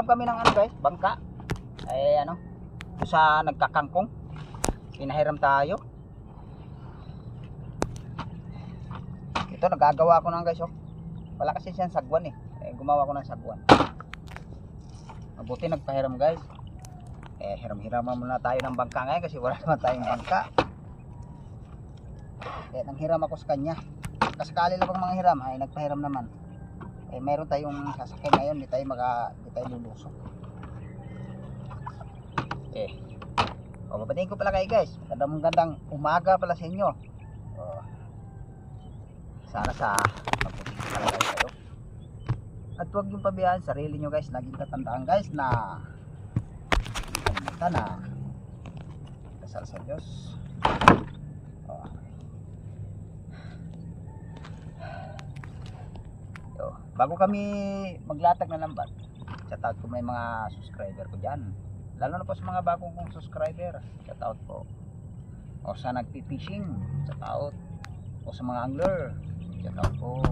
naghiram kami ng ano guys, bangka. Ay ano, sa nagkakangkong. Pinahiram tayo. Ito nagagawa ko na guys oh. Wala kasi siyang sagwan eh. Gumawa ko ng sagwan. Mabuti nagpahiram guys. Hiram-hiraman muna tayo ng bangka ngayon kasi wala naman tayong bangka. Nanghiram ako sa kanya. Kaskali lang pang mga hiram ay nagpahiram naman. Meron tayong sasakyan ngayon, di tayo lulusok. Babatiin ko pala kayo guys. Gandang umaga pala sa inyo. Sana sa mabuting pala kayo. At huwag yung pabayaan sarili nyo guys. Laging tatandaan guys na kalimutan na dasal sa Diyos. Bago kami maglatag na lambat, shout out ko may mga subscriber ko dyan, lalo na po sa mga bagong kong subscriber, shout out po. O sa nagpipishing, shout out. O sa mga angler, shout out po.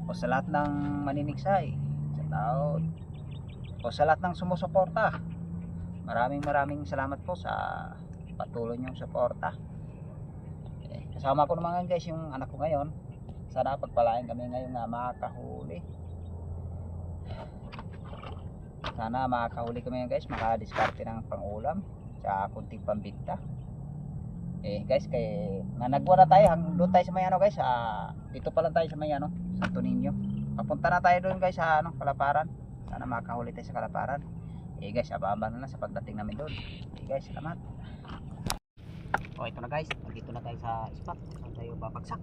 O sa lahat ng maniniksay, shout out. O sa lahat ng sumusuporta, maraming salamat po sa patuloy niyong suporta. Kasama ko naman guys yung anak ko ngayon. Sana pagpalain kami ngayon na makakahuli. Sana makakahuli kami guys, makadiskarte ng pangulam sa kunting pambinta. Guys, nagwa na tayo doon tayo sa may ano guys, dito pa lang tayo sa may ano, Santo Niño. Papunta na tayo doon guys sa ano, Kalaparan. Sana makakahuli tayo sa Kalaparan. Guys, abang-abang na lang sa pagdating namin doon. Guys, salamat. Ito na guys, nandito na tayo sa spot. Saan tayo babagsak?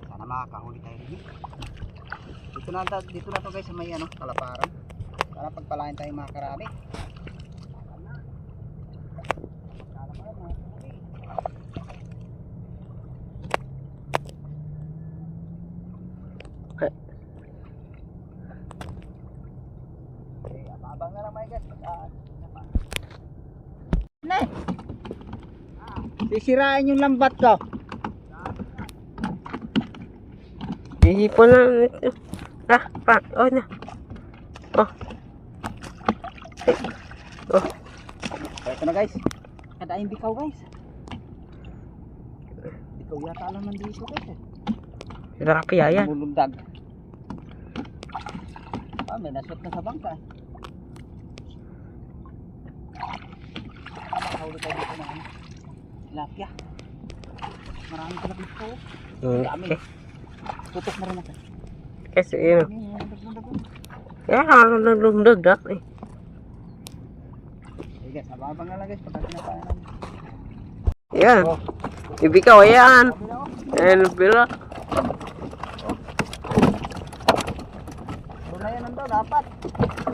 Sana makakahuli tayo rin. Dito na to guys sa may ano, Kalaparan. Sana pagpalain tayo mga karami. Abang na lang mga guys. Sisirain yung lambat ko. Ihipon na ito. Oh na. Ito na guys. Kadaing bikaw guys. Bikaw yata lang nandito guys. Tilapia yan. Mulundag. May nasot na sa bangka. Nakahuli tayo dito na tilapia. Marami tilapia dito. Dami. Tutok na rin ako. Kasi yun. Yan, nalundag na eh. Sige, sababang na lang guys. Pagkasin na tayo namin. Yan. Ibikaw yan. Ayan, bila. Doon na yan nandun, 4.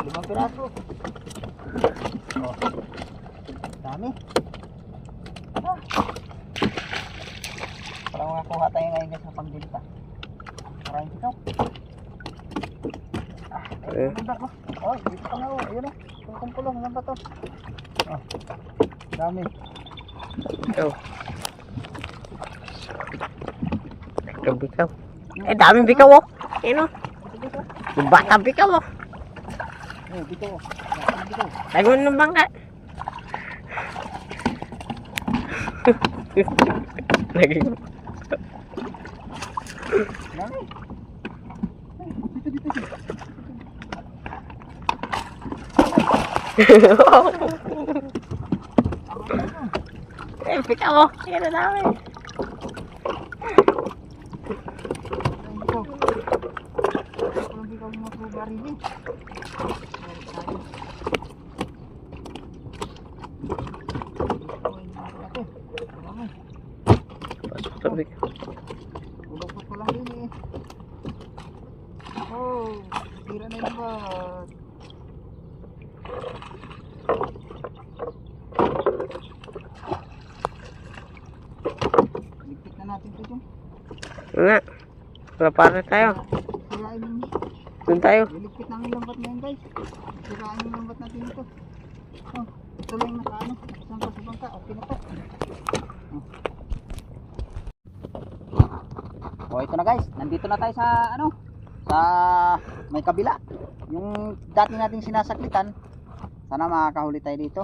5 piraso. Dami. Parang makakuha tayo ngayon guys sa pangbinta. Maraming bikaw. Ayun ko. Dito pa nga o. Ayun o. Kumpulong. Ano ba to? Dami. Bikaw. Daming bikaw oh. Ayun o. Yung batang bikaw oh. Bikaw o. Tagon ng bangka. Lagi. Dami. Dito. Bikaw oh. Ayun na dami. Ulog ko lang din eh. Tira na yung bat. Ligpit na natin ito dyan. Nga. Kalaparan tayo. Doon tayo. Ligpit na ang lambat na yun guys. Siraan yung lambat natin ito. Ito lang yung nakaano. Saan pa sa bangka. Okay na to. Ito na guys. Nandito na tayo sa ano. Sa may kabila. Yung dati nating sinasaklitan, sana makakahuli tayo dito.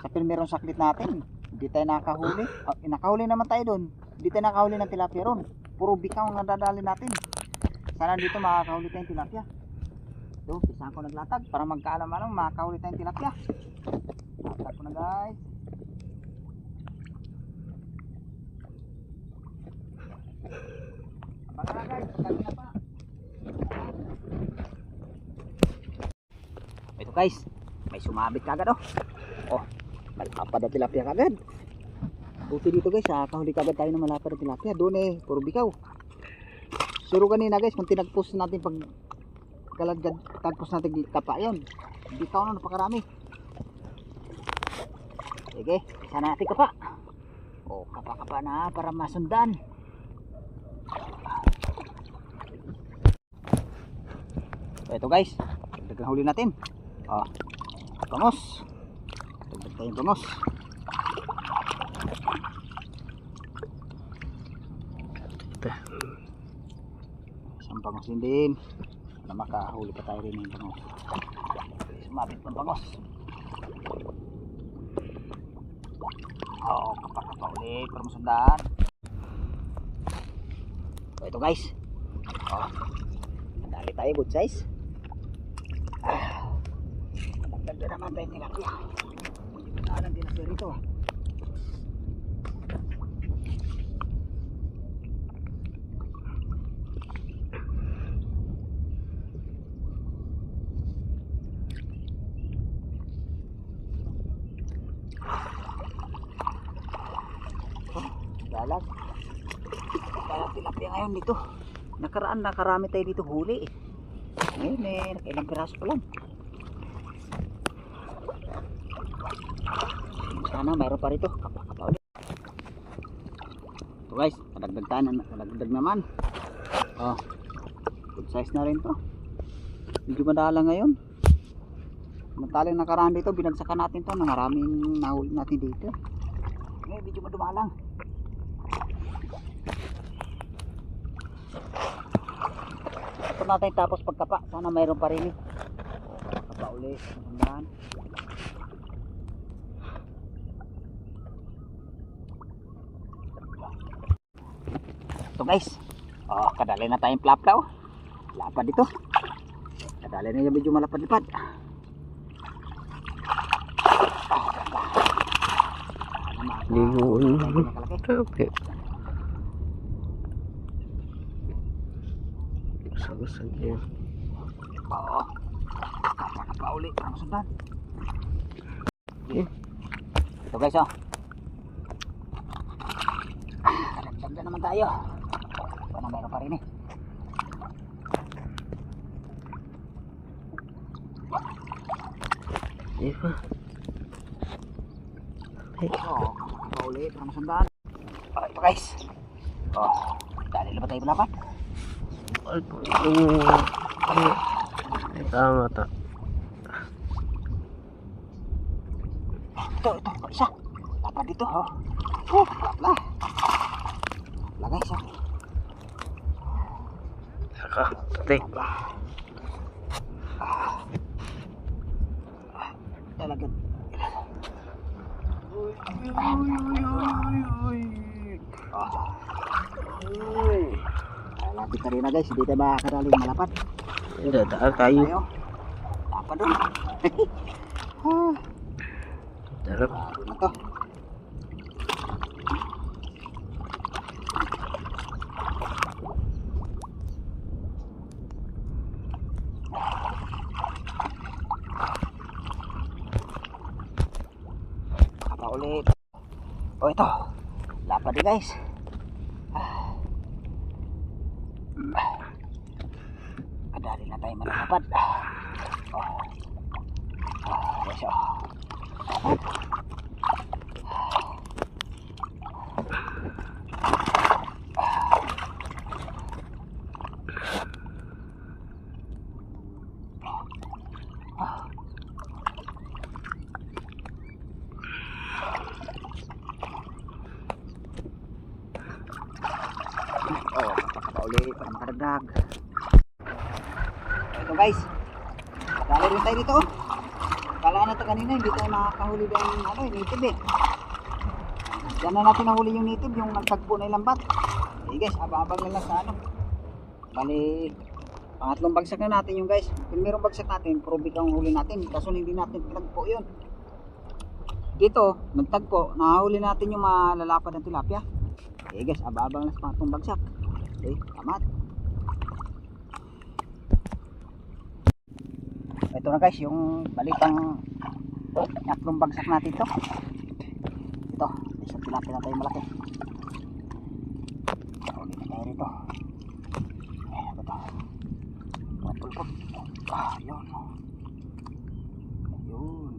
Sa primerong saklit natin, hindi tayo nakahuli. Nakahuli naman tayo doon. Hindi tayo nakahuli ng tilapia ron. Puro bikaw ang nadadali natin. Sana dito makakahuli tayong tilapia. Doon, pisahan ko naglatag para magkaalam-alam makakahuli tayong tilapia. Latag ko na guys. Abangan na guys, pagkali na pa. Ito guys, may sumabit kagad oh. Oh, malapad na tilapia kagad. Buti dito guys, kahuli kagad tayo ng malapad na tilapia. Doon eh, puro bikaw. Suro kanina guys, kung tinagpos natin pag kalagad, tagpos natin kapa yun. Bikaw na, napakarami. Sige, isa natin kapa. Oh, kapa-kapa na para masundan. Ito guys, dagdag huli natin. Oh, bangos. Dagdag tayong bangos. Isang bangos din. Na makahuli pa tayo rin ng bangos. Sumabit ng bangos. Oo, kapag-kapa ulit para masundan. So ito guys. Oh, nadali tayo, good size. Nagdagda naman tayo tilapia. Alam din na rito. Dalag. Dalag tilapia ngayon dito. Nakarami tayo dito huli eh. Ngayon eh, nakailang piraso pa lang. Sana mayroon pa rito. Kapa ulit. Ito guys, nadagdag naman. Oh, good size na rin to. Medyo madala ngayon. Mataling nakaraan dito, binagsakan natin to na maraming nahuli natin dito. Ngayon medyo madumalang. Ito natin tapos pagkapa. Sana mayroon pa rin eh. Kapa ulit. Sundan. Ito guys. Oh, kadali na tayong plapla oh. Lapad dito. Kadali na yung medyo malapad-lipad. Ligon. Okay. Sagusan niya. Oo. Pauli para masundan. Ito guys oh. Karagdag naman tayo. Sana mayroon pa rin eh. Iba. Oo. Pauli para masundan. Okay ito guys. Oh. Dali na ba tayo malapat? Tama ta. Ito, isa. Lapad dito, oh. Lapla. Lapla guys, oh. Saka, ate. Talaga. Lapit ka rin na guys, hindi tayo makakaraling malapad. Hindi, daan kayo. Lapad doon. Darap. Ito. Apa ulit. Oh ito. Lapad din guys. Kadali na tayo malapad. Oh. Yes, oh. Oh, paulit para makadagdag. Ito guys, Meron tayo dito oh. Kala natin kanina hindi tayo nakakahuli ng ano, native eh. Diyan na natin nahuli yung native, yung nagtagpo na ilambat. Okay guys, abang-abang na lang sa ano. Bali, pangatlong bagsak na natin yung guys. Kung merong bagsak natin, probik ang huli natin. Kaso hindi natin tagpo yun. Dito, nagtagpo, nahuli natin yung malalapad ng tilapia. Okay guys, abang-abang na sa pangatlong bagsak. Okay, tamat. Ito na guys, yung balitang tatlong bagsak natin ito. Ito, isang tilapia na tayo malaki. Ulit na tayo rito. Ayan, ito. Pulpot. Ayun. Ayun.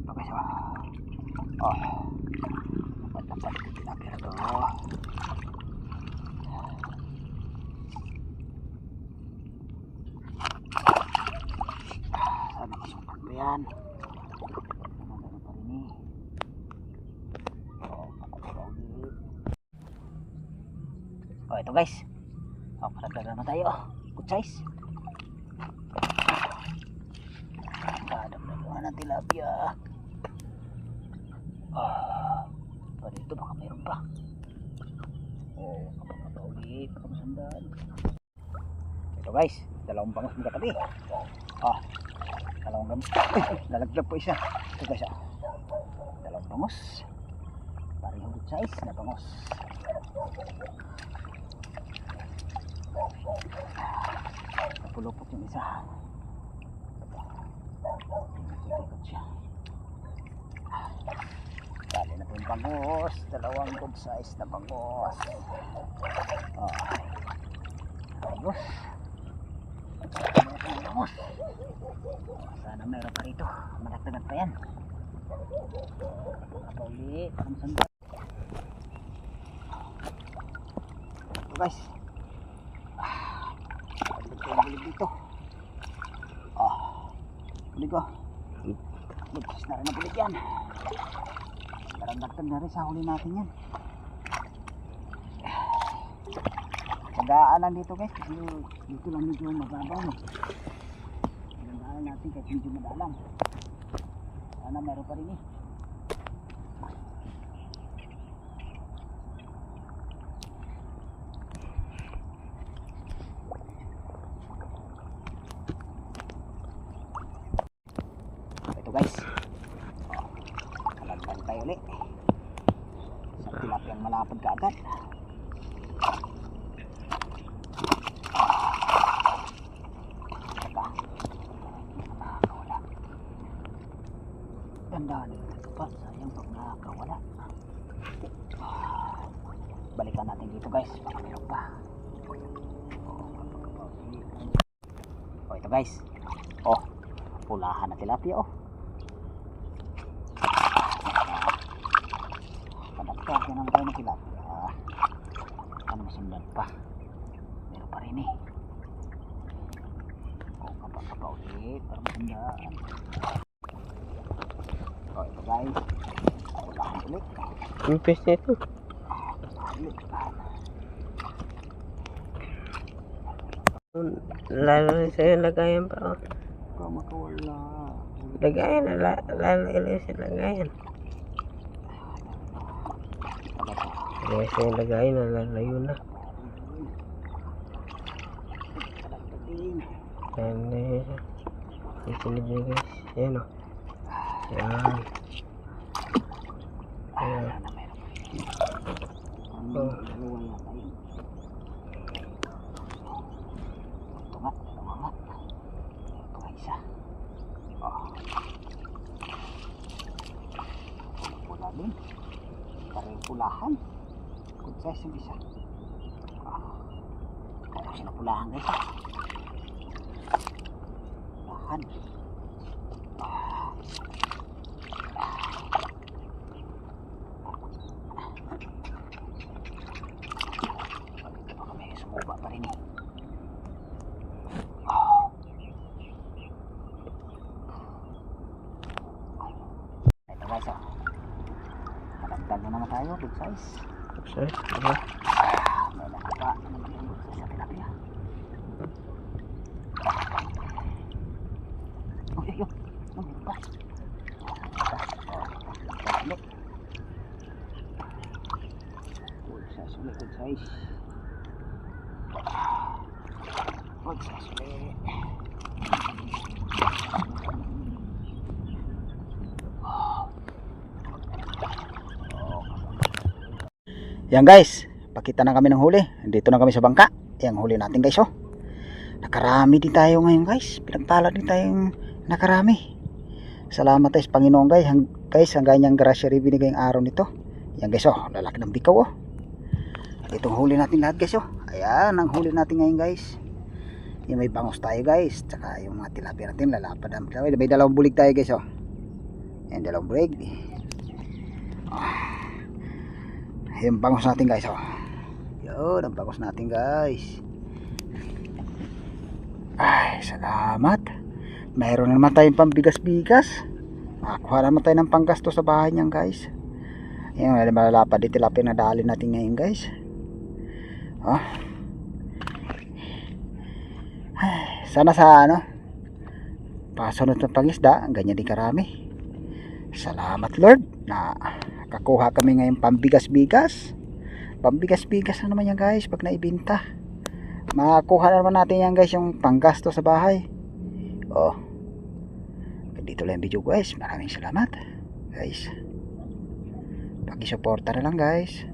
Ito guys, oh. Dapat tilapia na ito. Sana masumpat mo yan. Ano pa rin eh. Oh, ito guys. Oh, karagdagan na tayo. Good size. Kadagdagan ng tilapia. Oh, dito baka mayroon pa. Oh, kapag ulit. Kamasandaan. Ito guys. Dalawang bangus magkatabi. Oh, dalawang bangus. Lalaglag po isa. Ito guys. Dalawang bangus. Parang good size na bangus. Napulupot yung isa. Ikot siya. Dali na po yung bangus. Dalawang good size na bangus. Oh. Bangus. Bangus. Sana meron pa rito. Malagdagan pa yan. Apa ulit. Parang sanda. Ito guys. Bulig dito. Bulig ko. Bulig na rin na bulig yan. Daragdag na rin sa huli natin yan. Magaan lang dito guys. Kasi dito lang medyo mababaw. Magaan natin kahit hindi madalang. Sana meron pa rin eh. Guys, kalagdan tayo ulit sa tilapiyang malapad ka agad. Nakakawala. Gandaan ito pa, sayang pag nakakawala. Balikan natin dito guys, baka meron pa. Oh, ito guys. Oh, pulahan na tilapia oh. Kadagdagan naman tayo ng tilapia. Ano masundan pa? Meron pa rin eh. O kapag ulit para masundaan. O ito guys. Pulahan ulit. Ang pes nito. Ulit. Lalo na sa'yo lagayan pa. Ikaw makawala. Lagayan na. Lalo na sa'yo lagayan. Kaya sa'yo lagayan na. Lalayo na. Ayan na yun. Isunod nyo guys. Ayan o. Ayan. Ayan. Oh. Pulahan. Good size yung isa. Kaya siya na pulahan guys. Pulahan. Baka may sumuba pa rin eh. Ito guys good size. Sorry. May nakapa. Sa tilapia. Oh, yun. Oh, pa. Good size ulit, good size. Good size ulit. Yan guys, pakita na kami ng huli. Dito na kami sa bangka. Yang huli natin guys, oh. Nakarami din tayo ngayon guys. Pinagpala din tayong nakarami. Salamat tayo sa Panginoon guys. Guys, ang ganyang grasya rin binigay ang araw nito. Yan guys, oh. Lalaki ng bikaw, oh. Itong huli natin lahat guys, oh. Ayan, ang huli natin ngayon guys. Yung may bangus tayo guys. Tsaka yung mga tilapia natin, lalapad ang tilapia. May dalawang bulig tayo guys, oh. Yan, dalawang bulig. Yung bangus natin guys, oh. Yun, ang bangus natin guys. Ay, salamat. Mayroon na naman tayong pambigas-bigas. Makakuha naman tayo ng panggasto sa bahay niyan guys. Yung malalapad yung tilapia na dali natin ngayon guys. Oh. Ay, sana sa ano, pasunod ng pangisda, ganyan din karami. Salamat Lord na kakuha kami ngayon pambigas-bigas. Pambigas-bigas na naman yan guys pag naibinta. Makakuha na naman natin yan guys yung panggasto sa bahay. Oh. Dito lang yung video guys. Maraming salamat guys. Paki-suporta na lang guys.